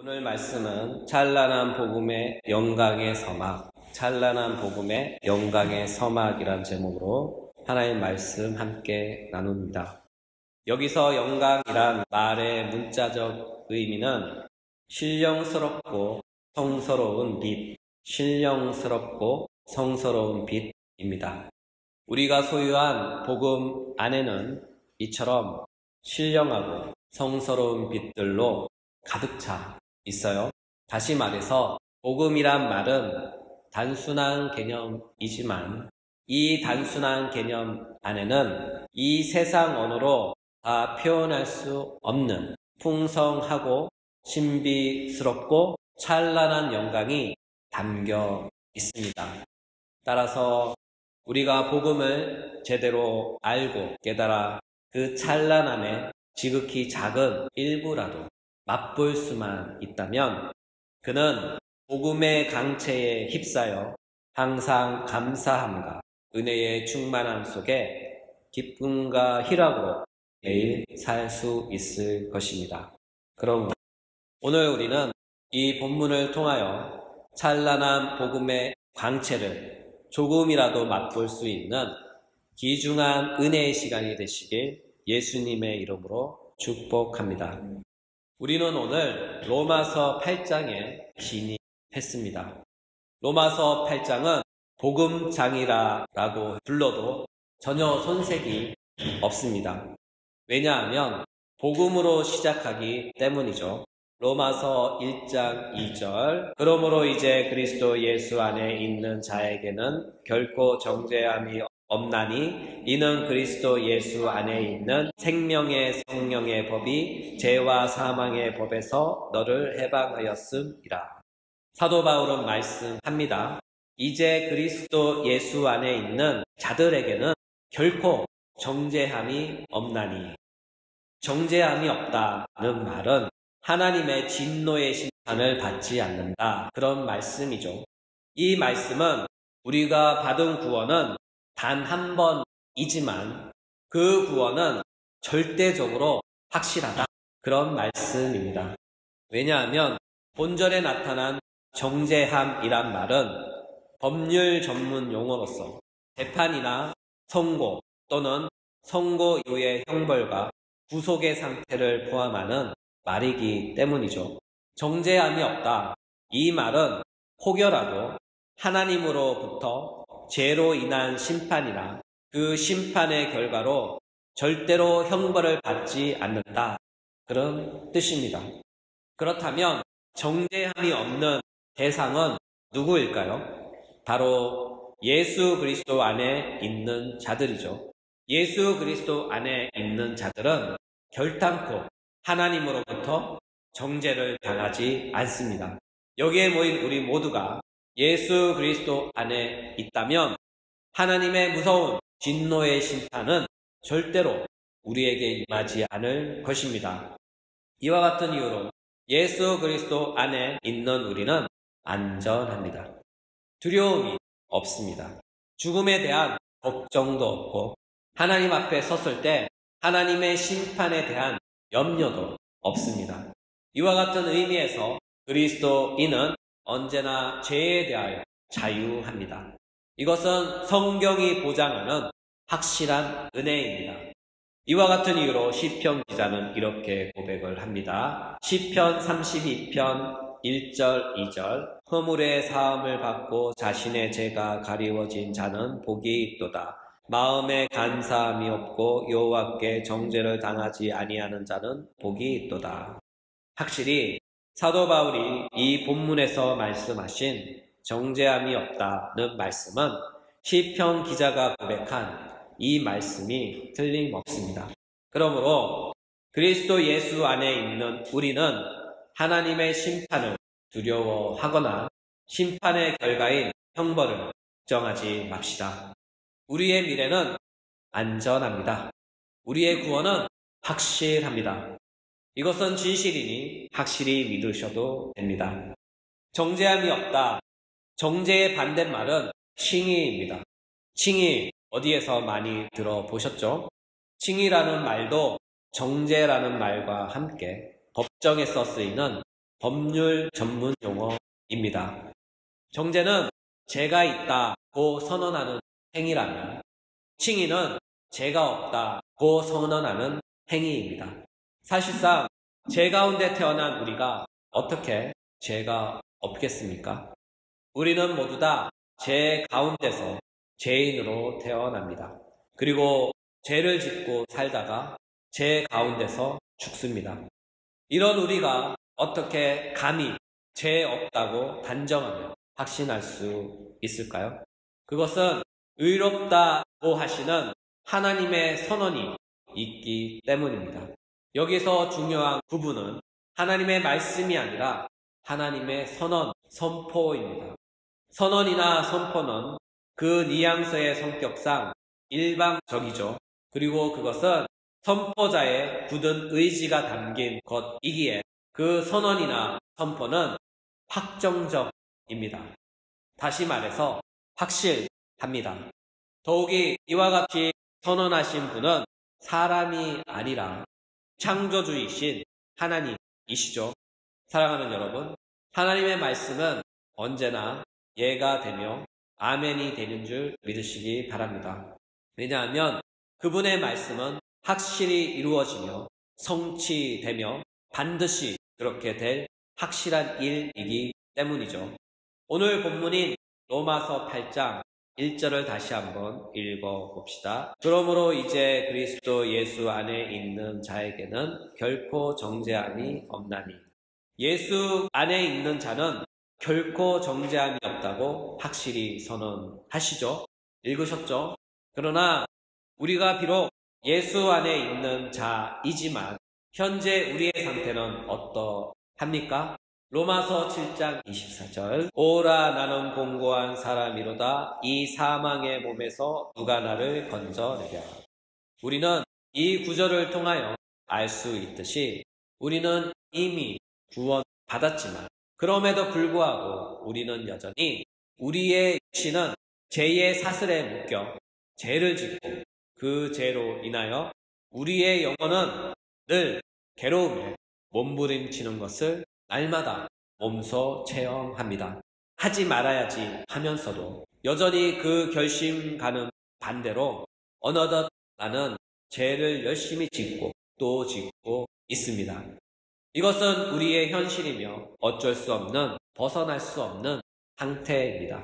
오늘 말씀은 찬란한 복음의 영광의 서막, 찬란한 복음의 영광의 서막이란 제목으로 하나님 말씀 함께 나눕니다. 여기서 영광이란 말의 문자적 의미는 신령스럽고 성스러운 빛, 신령스럽고 성스러운 빛입니다. 우리가 소유한 복음 안에는 이처럼 신령하고 성스러운 빛들로 가득 차 있어요. 다시 말해서 복음이란 말은 단순한 개념이지만 이 단순한 개념 안에는 이 세상 언어로 다 표현할 수 없는 풍성하고 신비스럽고 찬란한 영광이 담겨 있습니다. 따라서 우리가 복음을 제대로 알고 깨달아 그 찬란함의 지극히 작은 일부라도 맛볼 수만 있다면 그는 복음의 강체에 휩싸여 항상 감사함과 은혜의 충만함 속에 기쁨과 희락으로 매일 살 수 있을 것입니다. 그럼 오늘 우리는 이 본문을 통하여 찬란한 복음의 강체를 조금이라도 맛볼 수 있는 귀중한 은혜의 시간이 되시길 예수님의 이름으로 축복합니다. 우리는 오늘 로마서 8장에 진입했습니다. 로마서 8장은 복음장이라고 불러도 전혀 손색이 없습니다. 왜냐하면 복음으로 시작하기 때문이죠. 로마서 1장 2절 그러므로 이제 그리스도 예수 안에 있는 자에게는 결코 정죄함이 없나니 이는 그리스도 예수 안에 있는 생명의 성령의 법이 죄와 사망의 법에서 너를 해방하였음이라. 사도 바울은 말씀합니다. 이제 그리스도 예수 안에 있는 자들에게는 결코 정죄함이 없나니. 정죄함이 없다는 말은 하나님의 진노의 심판을 받지 않는다, 그런 말씀이죠. 이 말씀은 우리가 받은 구원은 단 한 번이지만 그 구원은 절대적으로 확실하다, 그런 말씀입니다. 왜냐하면 본절에 나타난 정죄함이란 말은 법률 전문 용어로서 재판이나 선고 또는 선고 이후의 형벌과 구속의 상태를 포함하는 말이기 때문이죠. 정죄함이 없다, 이 말은 혹여라도 하나님으로부터 죄로 인한 심판이나 그 심판의 결과로 절대로 형벌을 받지 않는다, 그런 뜻입니다. 그렇다면 정죄함이 없는 대상은 누구일까요? 바로 예수 그리스도 안에 있는 자들이죠. 예수 그리스도 안에 있는 자들은 결단코 하나님으로부터 정죄를 당하지 않습니다. 여기에 모인 우리 모두가 예수 그리스도 안에 있다면 하나님의 무서운 진노의 심판은 절대로 우리에게 임하지 않을 것입니다. 이와 같은 이유로 예수 그리스도 안에 있는 우리는 안전합니다. 두려움이 없습니다. 죽음에 대한 걱정도 없고 하나님 앞에 섰을 때 하나님의 심판에 대한 염려도 없습니다. 이와 같은 의미에서 그리스도인은 언제나 죄에 대하여 자유합니다. 이것은 성경이 보장하는 확실한 은혜입니다. 이와 같은 이유로 시편 기자는 이렇게 고백을 합니다. 시편 32편 1절 2절 허물의 사함을 받고 자신의 죄가 가리워진 자는 복이 있도다. 마음에 간사함이 없고 여호와께 정죄를 당하지 아니하는 자는 복이 있도다. 확실히 사도 바울이 이 본문에서 말씀하신 정죄함이 없다는 말씀은 시편 기자가 고백한 이 말씀이 틀림없습니다. 그러므로 그리스도 예수 안에 있는 우리는 하나님의 심판을 두려워하거나 심판의 결과인 형벌을 걱정하지 맙시다. 우리의 미래는 안전합니다. 우리의 구원은 확실합니다. 이것은 진실이니 확실히 믿으셔도 됩니다. 정죄함이 없다. 정죄의 반대말은 칭의입니다. 칭의 어디에서 많이 들어보셨죠? 칭의라는 말도 정죄라는 말과 함께 법정에서 쓰이는 법률 전문 용어입니다. 정죄는 죄가 있다고 선언하는 행위라면 칭의는 죄가 없다고 선언하는 행위입니다. 사실상 죄 가운데 태어난 우리가 어떻게 죄가 없겠습니까? 우리는 모두 다 죄 가운데서 죄인으로 태어납니다. 그리고 죄를 짓고 살다가 죄 가운데서 죽습니다. 이런 우리가 어떻게 감히 죄 없다고 단정하며 확신할 수 있을까요? 그것은 의롭다고 하시는 하나님의 선언이 있기 때문입니다. 여기서 중요한 구분은 하나님의 말씀이 아니라 하나님의 선언, 선포입니다. 선언이나 선포는 그 뉘앙스의 성격상 일방적이죠. 그리고 그것은 선포자의 굳은 의지가 담긴 것이기에 그 선언이나 선포는 확정적입니다. 다시 말해서 확실합니다. 더욱이 이와 같이 선언하신 분은 사람이 아니라 창조주이신 하나님이시죠. 사랑하는 여러분, 하나님의 말씀은 언제나 예가 되며 아멘이 되는 줄 믿으시기 바랍니다. 왜냐하면 그분의 말씀은 확실히 이루어지며 성취되며 반드시 그렇게 될 확실한 일이기 때문이죠. 오늘 본문인 로마서 8장 1절을 다시 한번 읽어봅시다. 그러므로 이제 그리스도 예수 안에 있는 자에게는 결코 정죄함이 없나니. 예수 안에 있는 자는 결코 정죄함이 없다고 확실히 선언하시죠. 읽으셨죠? 그러나 우리가 비록 예수 안에 있는 자이지만 현재 우리의 상태는 어떠합니까? 로마서 7장 24절 오라 나는 공고한 사람이로다 이 사망의 몸에서 누가 나를 건져내랴. 우리는 이 구절을 통하여 알 수 있듯이 우리는 이미 구원받았지만 그럼에도 불구하고 우리는 여전히 우리의 육신은 죄의 사슬에 묶여 죄를 짓고 그 죄로 인하여 우리의 영혼은 늘 괴로움에 몸부림치는 것을 날마다 몸소 체험합니다. 하지 말아야지 하면서도 여전히 그 결심과는 반대로 어느덧 나는 죄를 열심히 짓고 또 짓고 있습니다. 이것은 우리의 현실이며 어쩔 수 없는, 벗어날 수 없는 상태입니다.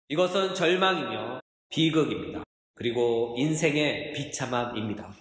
이것은 절망이며 비극입니다. 그리고 인생의 비참함입니다.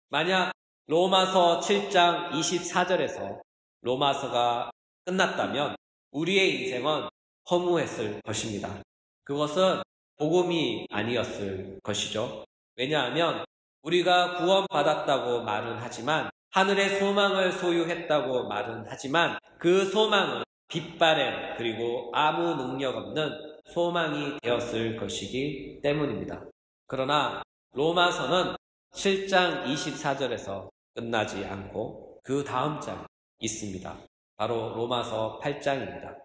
만약 로마서 7장 24절에서 로마서가 끝났다면 우리의 인생은 허무했을 것입니다. 그것은 복음이 아니었을 것이죠. 왜냐하면 우리가 구원받았다고 말은 하지만 하늘의 소망을 소유했다고 말은 하지만 그 소망은 빛바랜 그리고 아무 능력 없는 소망이 되었을 것이기 때문입니다. 그러나 로마서는 7장 24절에서 끝나지 않고 그 다음 장이 있습니다. 바로 로마서 8장입니다.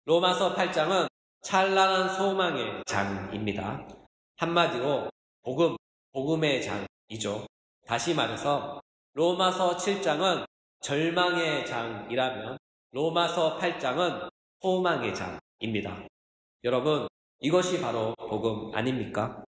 로마서 8장은 찬란한 소망의 장입니다. 한마디로 복음의 장이죠. 다시 말해서 로마서 7장은 절망의 장이라면 로마서 8장은 소망의 장입니다. 여러분, 이것이 바로 복음 아닙니까?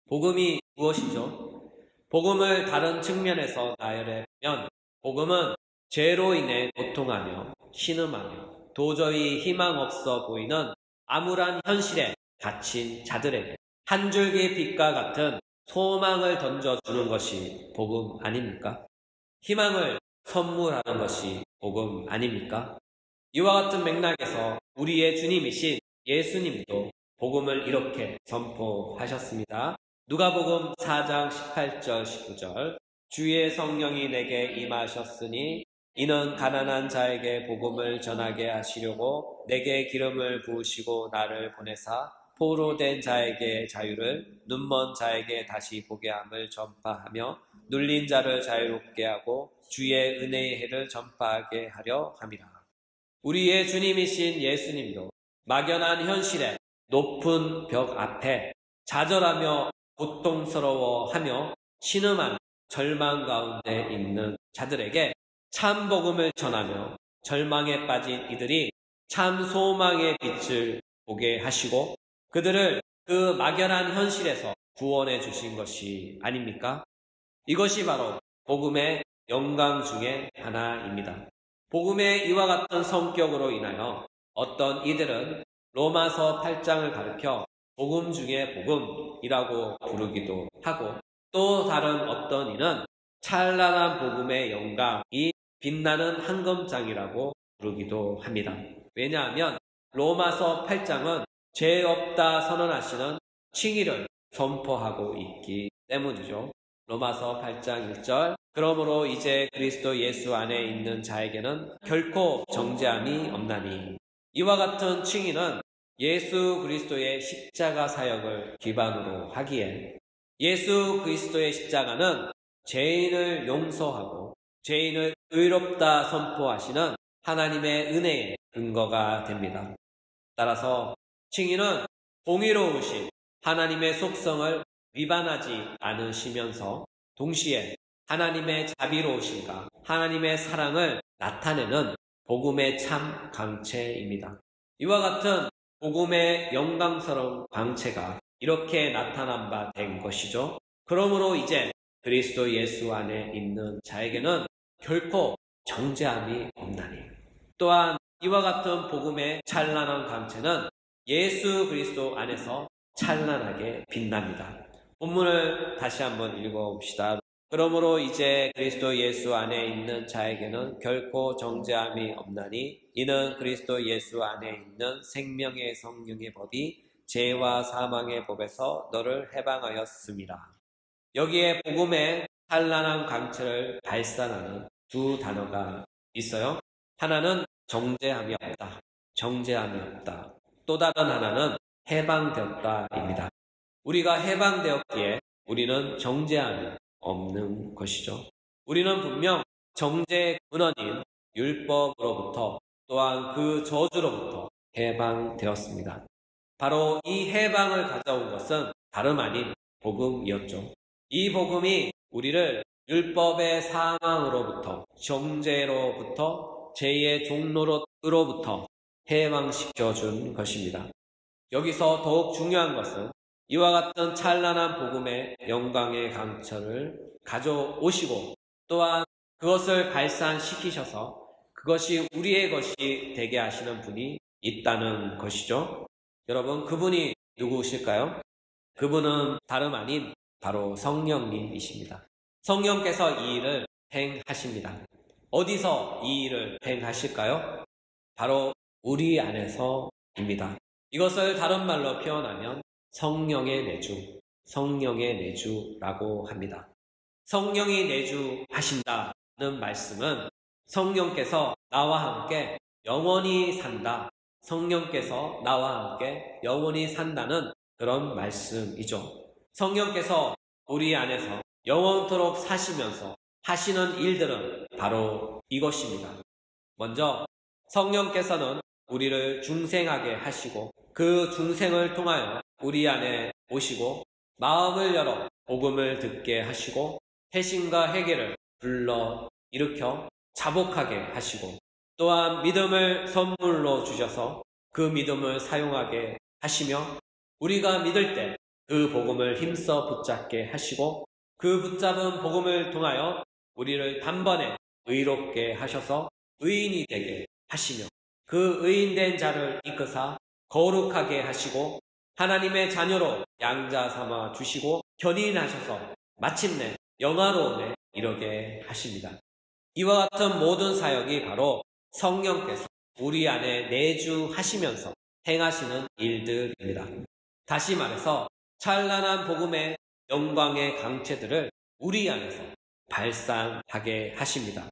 복음이 무엇이죠? 복음을 다른 측면에서 나열해보면 복음은 죄로 인해 고통하며 신음하며 도저히 희망 없어 보이는 암울한 현실에 갇힌 자들에게 한 줄기 빛과 같은 소망을 던져주는 것이 복음 아닙니까? 희망을 선물하는 것이 복음 아닙니까? 이와 같은 맥락에서 우리의 주님이신 예수님도 복음을 이렇게 선포하셨습니다. 누가복음 4장 18절 19절 주의 성령이 내게 임하셨으니 이는 가난한 자에게 복음을 전하게 하시려고 내게 기름을 부으시고 나를 보내사 포로된 자에게 자유를 눈먼 자에게 다시 보게 함을 전파하며 눌린 자를 자유롭게 하고 주의 은혜의 해를 전파하게 하려 함이라. 우리의 주님이신 예수님도 막연한 현실에 높은 벽 앞에 좌절하며 고통스러워하며 신음한 절망 가운데 있는 자들에게 참 복음을 전하며 절망에 빠진 이들이 참 소망의 빛을 보게 하시고 그들을 그 막연한 현실에서 구원해 주신 것이 아닙니까? 이것이 바로 복음의 영광 중에 하나입니다. 복음의 이와 같은 성격으로 인하여 어떤 이들은 로마서 8장을 가리켜 복음 중에 복음이라고 부르기도 하고 또 다른 어떤 이는 찬란한 복음의 영광이 빛나는 한검장이라고 부르기도 합니다. 왜냐하면 로마서 8장은 죄 없다 선언하시는 칭의를 선포하고 있기 때문이죠. 로마서 8장 1절 그러므로 이제 그리스도 예수 안에 있는 자에게는 결코 정죄함이 없나니 이와 같은 칭의는 예수 그리스도의 십자가 사역을 기반으로 하기에 예수 그리스도의 십자가는 죄인을 용서하고 죄인을 의롭다 선포하시는 하나님의 은혜의 근거가 됩니다. 따라서 칭의는 공의로우신 하나님의 속성을 위반하지 않으시면서 동시에 하나님의 자비로우심과 하나님의 사랑을 나타내는 복음의 참 광채입니다. 이와 같은 복음의 영광스러운 광채가 이렇게 나타난 바 된 것이죠. 그러므로 이제 그리스도 예수 안에 있는 자에게는 결코 정죄함이 없나니 또한 이와 같은 복음의 찬란한 광채는 예수 그리스도 안에서 찬란하게 빛납니다. 본문을 다시 한번 읽어봅시다. 그러므로 이제 그리스도 예수 안에 있는 자에게는 결코 정죄함이 없나니 이는 그리스도 예수 안에 있는 생명의 성령의 법이 죄와 사망의 법에서 너를 해방하였습니다. 여기에 복음의 찬란한 광채를 발산하는 두 단어가 있어요. 하나는 정죄함이 없다. 정죄함이 없다. 또 다른 하나는 해방되었다입니다. 우리가 해방되었기에 우리는 정죄함이 없는 것이죠. 우리는 분명 정죄의 근원인 율법으로부터 또한 그 저주로부터 해방되었습니다. 바로 이 해방을 가져온 것은 다름 아닌 복음이었죠. 이 복음이 우리를 율법의 사망으로부터 정죄로부터 죄의 종로로부터 해방시켜 준 것입니다. 여기서 더욱 중요한 것은 이와 같은 찬란한 복음의 영광의 강철을 가져오시고 또한 그것을 발산시키셔서 그것이 우리의 것이 되게 하시는 분이 있다는 것이죠. 여러분, 그분이 누구실까요? 그분은 다름 아닌 바로 성령님이십니다. 성령께서 이 일을 행하십니다. 어디서 이 일을 행하실까요? 바로 우리 안에서입니다. 이것을 다른 말로 표현하면 성령의 내주, 성령의 내주라고 합니다. 성령이 내주하신다는 말씀은 성령께서 나와 함께 영원히 산다. 성령께서 나와 함께 영원히 산다는 그런 말씀이죠. 성령께서 우리 안에서 영원토록 사시면서 하시는 일들은 바로 이것입니다. 먼저 성령께서는 우리를 중생하게 하시고 그 중생을 통하여 우리 안에 오시고 마음을 열어 복음을 듣게 하시고 회심과 회개를 불러 일으켜 자복하게 하시고 또한 믿음을 선물로 주셔서 그 믿음을 사용하게 하시며 우리가 믿을 때 그 복음을 힘써 붙잡게 하시고 그 붙잡은 복음을 통하여 우리를 단번에 의롭게 하셔서 의인이 되게 하시며 그 의인된 자를 이끄사 거룩하게 하시고 하나님의 자녀로 양자 삼아 주시고 견인하셔서 마침내 영화로움에 이르게 하십니다. 이와 같은 모든 사역이 바로 성령께서 우리 안에 내주하시면서 행하시는 일들입니다. 다시 말해서 찬란한 복음의 영광의 강체들을 우리 안에서 발산하게 하십니다.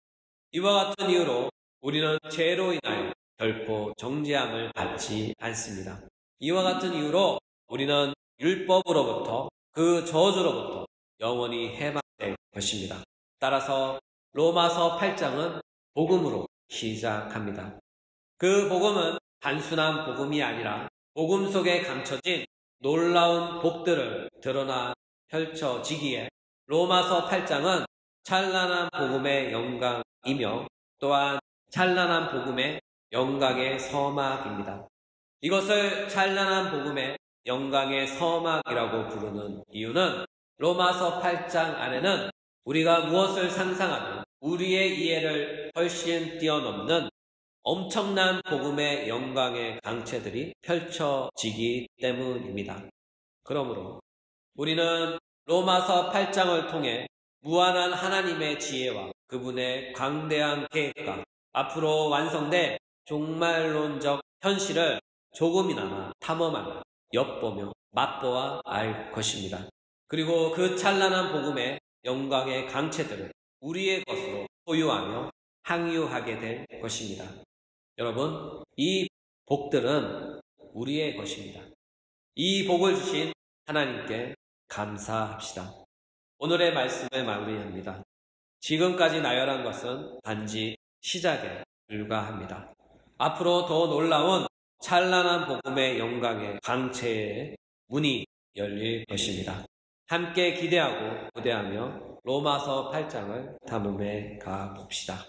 이와 같은 이유로 우리는 죄로 인하여 결코 정죄함을 받지 않습니다. 이와 같은 이유로 우리는 율법으로부터 그 저주로부터 영원히 해방될 것입니다. 따라서 로마서 8장은 복음으로 시작합니다. 그 복음은 단순한 복음이 아니라 복음 속에 감춰진 놀라운 복들을 드러나 펼쳐지기에 로마서 8장은 찬란한 복음의 영광이며 또한 찬란한 복음의 영광의 서막입니다. 이것을 찬란한 복음의 영광의 서막이라고 부르는 이유는 로마서 8장 안에는 우리가 무엇을 상상하든 우리의 이해를 훨씬 뛰어넘는 엄청난 복음의 영광의 강체들이 펼쳐지기 때문입니다. 그러므로 우리는 로마서 8장을 통해 무한한 하나님의 지혜와 그분의 광대한 계획과 앞으로 완성될 종말론적 현실을 조금이나마 탐험하며 엿보며 맛보아 알 것입니다. 그리고 그 찬란한 복음의 영광의 강체들을 우리의 것으로 소유하며 항유하게 될 것입니다. 여러분, 이 복들은 우리의 것입니다. 이 복을 주신 하나님께 감사합시다. 오늘의 말씀을 마무리합니다. 지금까지 나열한 것은 단지 시작에 불과합니다. 앞으로 더 놀라운 찬란한 복음의 영광의 강체의 문이 열릴 것입니다. 함께 기대하고 고대하며 로마서 8장을 탐험해 가봅시다.